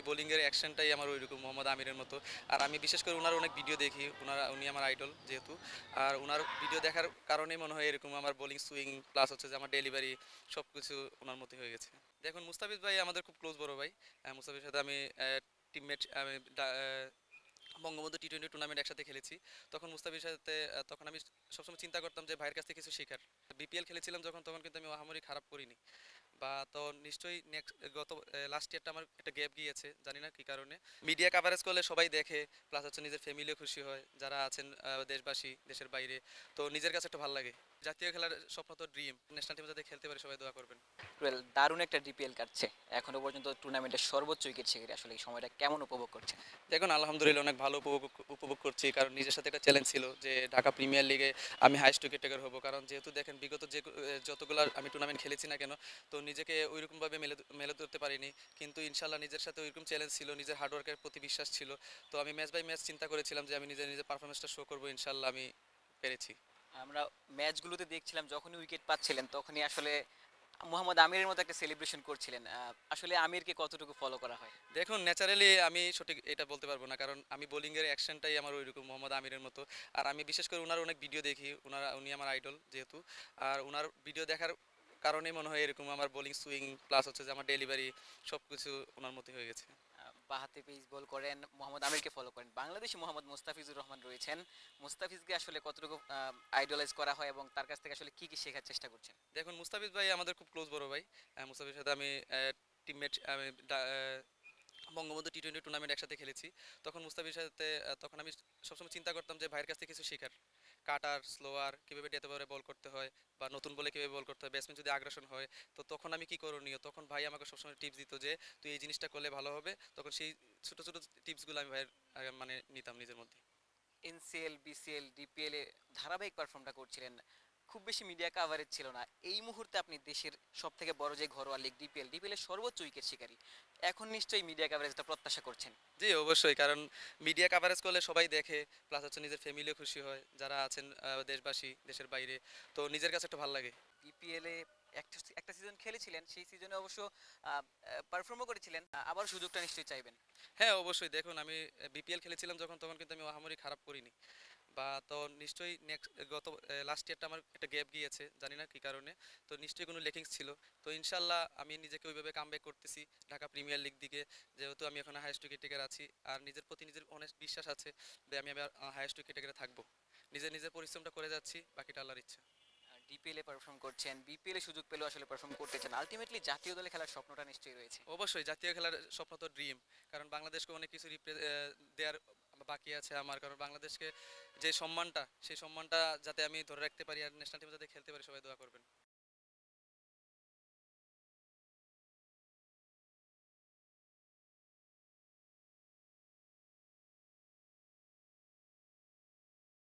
বোলিংয়ের অ্যাকশনটাই আমার ওইরকম মোহাম্মদ আমিরের মতো। আর আমি বিশেষ করে ওনার অনেক ভিডিও দেখি, উনি আমার আইডল যেহেতু। আর ওনার ভিডিও দেখার কারণেই মনে হয় এরকম আমার বোলিং সুইং প্লাস হচ্ছে যে আমার ডেলিভারি সব কিছু ওনার মতোই হয়ে গেছে। দেখুন মুস্তাফিজ ভাই আমাদের খুব ক্লোজ বড় ভাই। মুস্তাফিজের সাথে আমি টিমমেট, আমি বঙ্গবন্ধু টি-20 টুর্নামেন্ট একসাথে খেলেছি। তখন মুস্তাফিজের সাথে তখন আমি সবসময় চিন্তা করতাম যে ভাইয়ের কাছ থেকে কিছু শেখার। বিপিএল খেলেছিলাম যখন, তখন কিন্তু আমি আহামরি খারাপ করিনি। বা তো নিশ্চয়ই নেক্সট গত লাস্ট ইয়ারটা আমার একটা গ্যাপ গিয়েছে, জানি না কি কারণে। মিডিয়া কাভারেজ করলে সবাই দেখে, প্লাস হচ্ছে নিজের ফ্যামিলিও খুশি হয় যারা আছেন দেশবাসী দেশের বাইরে। তো নিজের কাছে একটা ভালো লাগে। জাতীয় খেলার স্বপ্ন তো ড্রিম, ন্যাশনাল টিমে যাতে খেলতে পারে সবাই দোয়া করবেন। ওয়েল, দারুণ একটা ডিপিএল কাটছে। এখনো পর্যন্ত টুর্নামেন্টের সর্বোচ্চ উইকেট শিকারী। আসলে এই সময়টা কেমন উপভোগ করছেন? দেখুন আলহামদুলিল্লাহ অনেক ভালো উপভোগ উপভোগ করছি, কারণ নিজের সাথে একটা চ্যালেঞ্জ ছিল যে ঢাকা প্রিমিয়ার লিগে আমি হাইস্ট উইকেট টেকার হবো। কারণ যেহেতু দেখেন বিগত যে যতগুলো আমি টুর্নামেন্ট খেলেছি না কেন, তো নিজেকে ওইরকমভাবে মেলে মেলে ধরতে পারিনি। কিন্তু ইনশাল্লাহ নিজের সাথে ওইরকম চ্যালেঞ্জ ছিল, নিজের হার্ডওয়ার্কের প্রতি বিশ্বাস ছিল। তো আমি ম্যাচ বাই ম্যাচ চিন্তা করেছিলাম যে আমি নিজের পারফরমেন্সটা শো করবো, ইনশাল্লাহ আমি পেরেছি। আমরা ম্যাচগুলোতে দেখছিলাম যখনই উইকেট পাচ্ছিলেন তখনই আসলে মোহাম্মদ আমিরের মতো একটা সেলিব্রেশন করছিলেন। আসলে আমিরকে কতটুকু ফলো করা হয়? দেখুন ন্যাচারালি আমি সঠিক এটা বলতে পারবো না, কারণ আমি বোলিংয়ের অ্যাকশনটাই আমার ওইরকম মোহাম্মদ আমিরের মতো। আর আমি বিশেষ করে ওনার অনেক ভিডিও দেখি, উনি আমার আইডল যেহেতু। আর ওনার ভিডিও দেখার কারণেই মনে হয় এরকম আমার বোলিং সুইং প্লাস হচ্ছে যে আমার ডেলিভারি সব কিছু ওনার মতোই হয়ে গেছে। বাঁহাতে পেস বল করেন, মোহাম্মদ আমিরকে ফলো করেন। বাংলাদেশি মোহাম্মদ মুস্তাফিজুর রহমান রয়েছেন। মুস্তাফিজকে আসলে কতটুকু আইডলাইজ করা হয় এবং তার কাছ থেকে আসলে কি কি শেখার চেষ্টা করছেন? দেখুন মুস্তাফিজ ভাই আমাদের খুব ক্লোজ বড় ভাই। মুস্তাফিজের সাথে আমি টিমমেট, আমি বঙ্গবন্ধু টি-20 টুর্নামেন্ট একসাথে খেলেছি। তখন মুস্তাফিজের সাথে তখন আমি সবসময় চিন্তা করতাম যে ভাইয়ের কাছ থেকে কিছু শেখার। কাটার, স্লোয়ার কীভাবে ডেতে পারে বল করতে হয়, বা নতুন বলে কীভাবে বল করতে হয়, ব্যাটসম্যান যদি আগ্রাসন হয় তো তখন আমি কী করণীয়। তখন ভাই আমাকে সবসময় টিপস দিত যে তুই এই জিনিসটা করলে ভালো হবে। তখন সেই ছোটো ছোটো টিপসগুলো আমি ভাইয়ের মানে নিতাম নিজের মধ্যে। এনসিএল, বিসিএল, ডিপিএল এ ধারাবাহিক পারফর্মটা করছিলেন। খুব বেশি মিডিয়া কাভারেজ ছিল না। এই মুহূর্তে আপনি দেশের সবথেকে বড় যে ঘরোয়া লিগ ডিপিএল এর সর্বোচ্চ উইকেট শিকারী। এখন নিশ্চয়ই মিডিয়া কাভারেজটা প্রত্যাশা করছেন। জি অবশ্যই, কারণ মিডিয়া কাভারেজ করলে সবাই দেখে, প্লাস হচ্ছে নিজের ফ্যামিলিও খুশি হয় যারা আছেন দেশবাসী দেশের বাইরে। তো নিজের কাছে একটা ভালো লাগে। বিপিএল এ একটা একটা সিজন খেলেছিলেন, সেই সিজনে অবশ্য পারফর্মও করেছিলেন। আবার সুযোগটা নিশ্চয়ই চাইবেন। হ্যাঁ অবশ্যই, দেখুন আমি বিপিএল খেলেছিলাম যখন, তখন কিন্তু আমি আহামরি খারাপ করিনি। বা তো নিশ্চয়ই নেক্সট গত লাস্ট ইয়ারটা আমার একটা গ্যাপ গিয়েছে, জানি না কি কারণে। তো নিশ্চয়ই কোনো লেকিংস ছিল। তো ইনশাল্লাহ আমি নিজেকে ওইভাবে কামব্যাক করতেছি ঢাকা প্রিমিয়ার লিগ দিকে। যেহেতু আমি এখন হাইয়েস্ট উইকেট টেকার আছি, আর নিজের প্রতি নিজের অনেক বিশ্বাস আছে যে আমি আবার হাইয়েস্ট উইকেট টেকারে থাকবো। নিজের পরিশ্রমটা করে যাচ্ছি, বাকিটা আল্লাহর ইচ্ছা। ডিপিএল এ পারফর্ম করছেন, বিপিএল এ সুযোগ পেলেও আসলে পারফর্ম করতে চান। আলটিমেটলি জাতীয় দলে খেলার স্বপ্নটা নিশ্চয়ই রয়েছে। অবশ্যই জাতীয় খেলার স্বপ্ন তো ড্রিম, কারণ বাংলাদেশকে অনেক কিছু দেওয়ার বাকি আছে আমার। কারণ বাংলাদেশকে যে সম্মানটা, সেই সম্মানটা যাতে আমি ধরে রাখতে পারি আর ন্যাশনাল টিমে যাতে খেলতে পারি, সবাই দোয়া করবেন।